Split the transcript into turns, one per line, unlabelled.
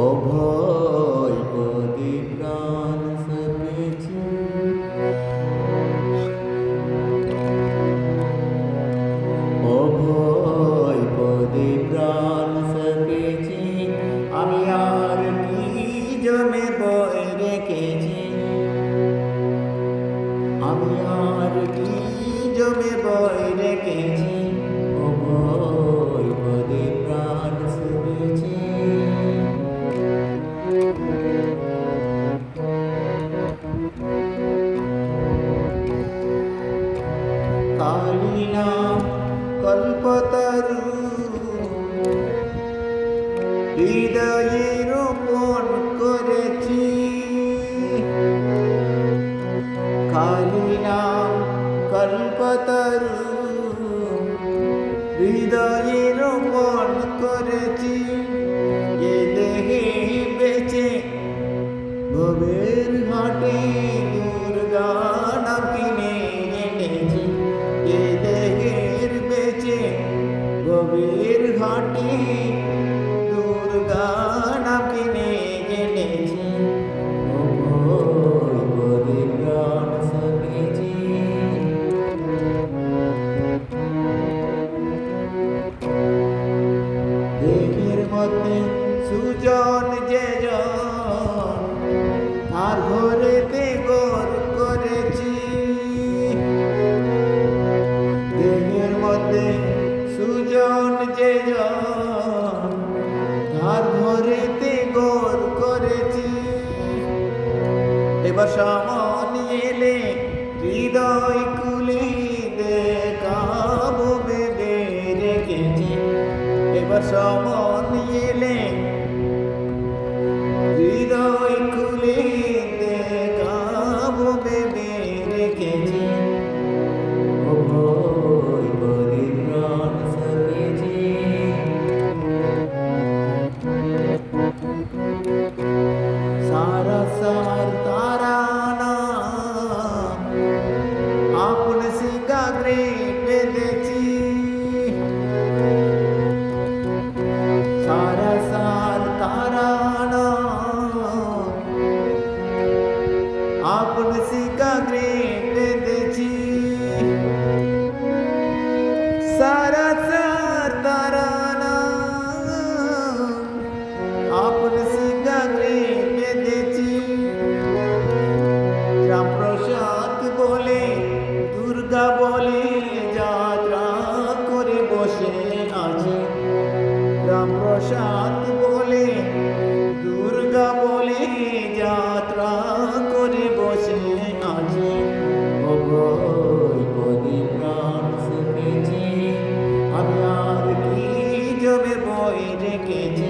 অভয় পদে প্রাণ সপেছি, অভয় পদে প্রাণ সপেছি। আমি আর কি জমে বয়ে রেখেছি, আমি আর কি জমে বয়ে রেখেছি। অভয় পদে প্রাণ সপেছি। কালী নাম কল্পতরু হৃদয়ে রোপণ করেছি, কালী নাম কল্পতরু হৃদয়ে রোপণ করেছি। এ দেহে বেঁচে ভবের ঘাটে দুর্গা নাম কিনে এনেছি, এ দেহের বেঁচে ভবের ঘাটে দুর্গা নাম কিনে এনেছি। অভয় পদে প্রাণ সপেছি। দেহের মধ্যে সুজন যে আর ঘরেতে গোর করেছি, দেহের মধ্যে সুজন যে আর ঘরেতে গোর করেছি। এবার সামনে এলে হৃদয় কুলে দেখাবো বেঁধে রেখেছি, এবার সামনে এলে হৃদয় খুলে দেখাবো বেঁধে রেখেছি। অভয় পদে প্রাণ সপেছি। সারা সার তারা নাম আপন শিকাগ্রে বেঁধেছি, সারা সার তারা আপন শিকাগ্রে বেঁধেছি। সারা সার তারা আপন শিকাগ্রে বেঁধেছি। রামপ্রসাদ বলে দুর্গা বলে যাত্রা করে বসে আছে, রামপ্রসাদ বলে দুর্গা বলে যাত্রা করে বসে আছে। অভয় পদে প্রাণ সপেছি, আমি আর কি জমে বয়ে রেখেছি।